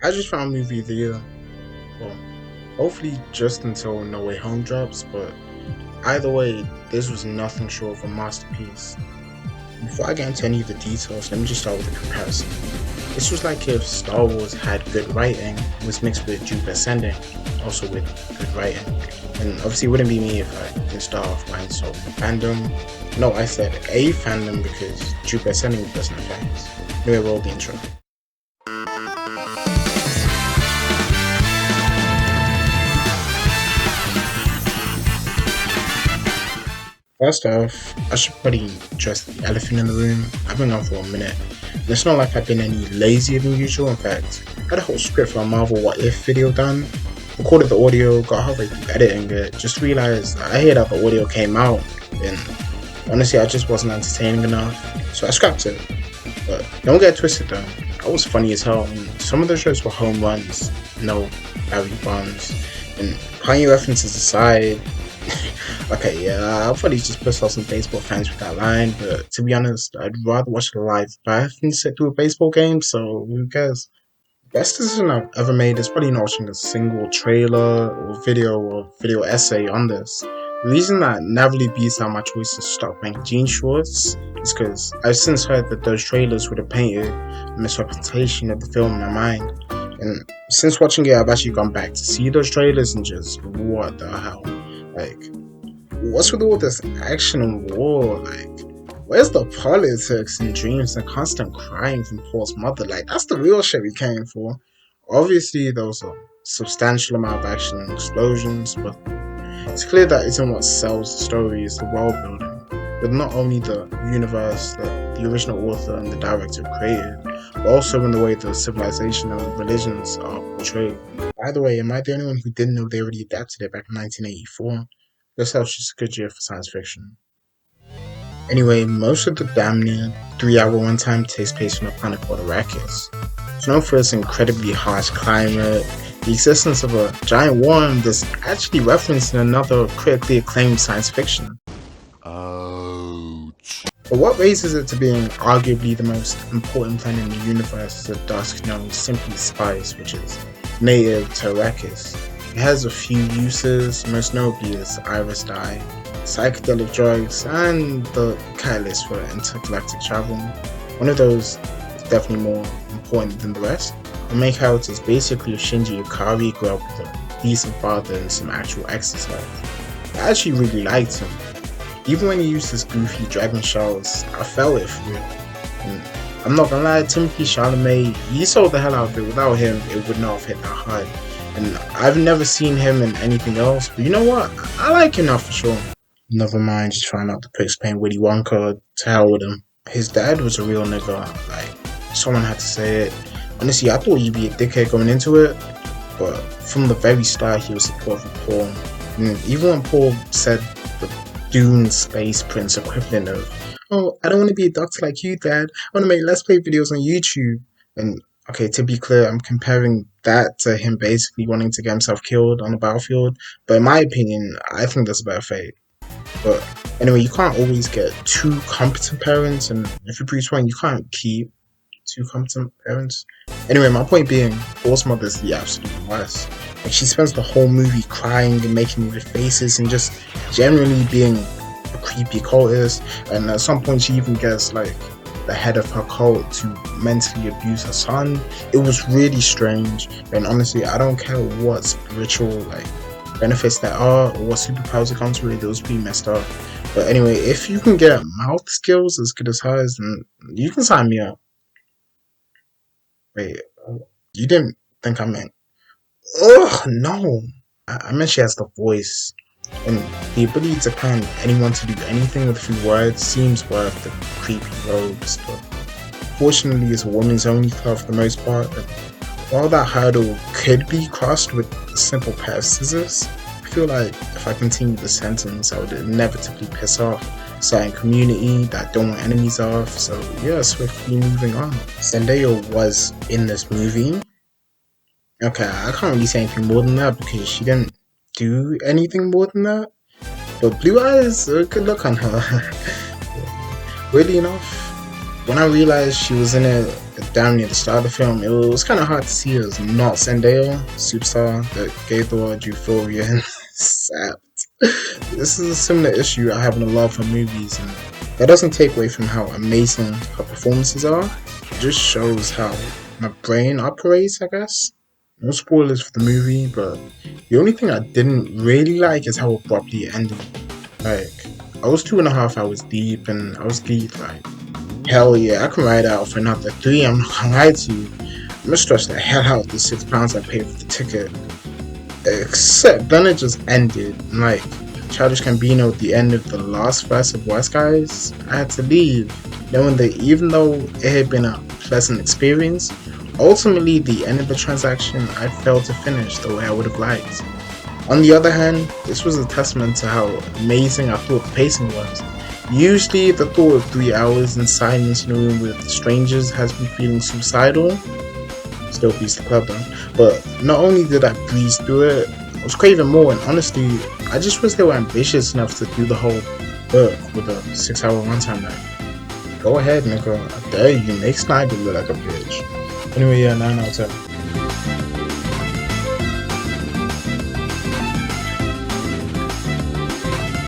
I just found movie of the year. Well, hopefully just until No Way Home drops, but either way, this was nothing short of a masterpiece. Before I get into any of the details, let me just start with a comparison. This was like if Star Wars had good writing, was mixed with Jupiter Ascending, also with good writing. And obviously, it wouldn't be me if I didn't start off by insulting fandom. No, I said a fandom because Jupiter Ascending doesn't have fans. Anyway, roll the intro. First off, I should probably address the elephant in the room. I've been on for a minute. And it's not like I've been any lazier than usual. In fact, I had a whole script for a Marvel What If video done. Recorded the audio, got halfway through editing it, just realized I hear that the audio came out, and honestly, I just wasn't entertaining enough, so I scrapped it. But don't get it twisted though, that was funny as hell, and some of the shows were home runs, no Barry Bonds, and pioneer references aside, okay, yeah, I'll probably just piss off some baseball fans with that line, but to be honest, I'd rather watch a live bath than sit through a baseball game, so who cares? Best decision I've ever made is probably not watching a single trailer or video essay on this. The reason that narrowly beats out my choice to stop wearing jean shorts is because I've since heard that those trailers would have painted a misrepresentation of the film in my mind. And since watching it, I've actually gone back to see those trailers and just, what the hell? Like, what's with all this action and war? Like, where's the politics and dreams and constant crying from Paul's mother? Like, that's the real shit we came for. Obviously, there was a substantial amount of action and explosions, but it's clear that isn't what sells the story, is the world building. But not only the universe that the original author and the director created, but also in the way the civilization and religions are portrayed. By the way, am I the only one who didn't know they already adapted it back in 1984? This was just a good year for science fiction. Anyway, most of the damn near 3 hour runtime takes place on a planet called Arrakis. It's known for its incredibly harsh climate, the existence of a giant worm that's actually referenced in another critically acclaimed science fiction. Ouch. But what raises it to being arguably the most important planet in the universe is a dusk known simply spice, which is native to Arrakis. It has a few uses, most notably its iris dye, psychedelic drugs, and the catalyst for intergalactic travel. One of those is definitely more important than the rest. The main character is basically Shinji Ikari, grew up with a decent father and some actual exercise. I actually really liked him. Even when he used his goofy dragon shells, I felt it for real. And I'm not gonna lie, Timothy Chalamet, he sold the hell out of it. Without him, it would not have hit that hard. And I've never seen him in anything else, but you know what? I like him now for sure. Never mind, just trying not to piss paint Willy Wonka, to hell with him. His dad was a real nigga, like, someone had to say it. Honestly, I thought he'd be a dickhead going into it, but from the very start, he was supportive of Paul. And even when Paul said the Dune Space Prince equivalent of, oh, I don't want to be a doctor like you, Dad, I want to make Let's Play videos on YouTube. And okay, to be clear, I'm comparing that to him basically wanting to get himself killed on the battlefield, but in my opinion, I think that's a better fate. But anyway, you can't always get two competent parents, and if you preach one, you can't keep two competent parents. Anyway, my point being, Paul's mother is the absolute worst. Like, she spends the whole movie crying and making weird faces and just generally being a creepy cultist, and at some point she even gets like the head of her cult to mentally abuse her son. It was really strange, and honestly, I don't care what spiritual like benefits there are or what superpowers it comes with, it was pretty messed up. But anyway, if you can get mouth skills as good as hers, then you can sign me up. Wait, you didn't think I meant? Ugh, no. I meant she has the voice. And the ability to command anyone to do anything with a few words seems worth the creepy robes, but fortunately it's a woman's only club for the most part. And while that hurdle could be crossed with a simple pair of scissors, I feel like if I continued the sentence, I would inevitably piss off a certain community that don't want enemies off. So yeah, swiftly moving on. Zendaya was in this movie. Okay, I can't really say anything more than that because she didn't do anything more than that. But blue eyes, a good look on her. Weirdly enough, when I realized she was in it, it down near the start of the film, it was kind of hard to see as not Zendaya, superstar that gave the world euphoria and sapped. This is a similar issue I have in a lot of her movies, and that doesn't take away from how amazing her performances are. It just shows how my brain operates, I guess. No spoilers for the movie, but the only thing I didn't really like is how abruptly it ended. Like, I was 2.5 hours deep, and I was geeked, like, hell yeah, I can ride out for another three, I'm not gonna lie to you. I'm gonna stretch the hell out the £6 I paid for the ticket. Except then it just ended, and like, Childish Gambino at the end of the last verse of West Guys, I had to leave, knowing that even though it had been a pleasant experience, ultimately the end of the transaction I failed to finish the way I would have liked. On the other hand, this was a testament to how amazing I thought the pacing was. Usually the thought of 3 hours in silence in a room with strangers has me feeling suicidal. Still beats the club though. But not only did I breeze through it, I was craving more, and honestly, I just wish they were ambitious enough to do the whole book with a 6 hour runtime. Like, go ahead, nigga. I dare you, make Snyder look like a bitch. Anyway, yeah, 9 out of 10.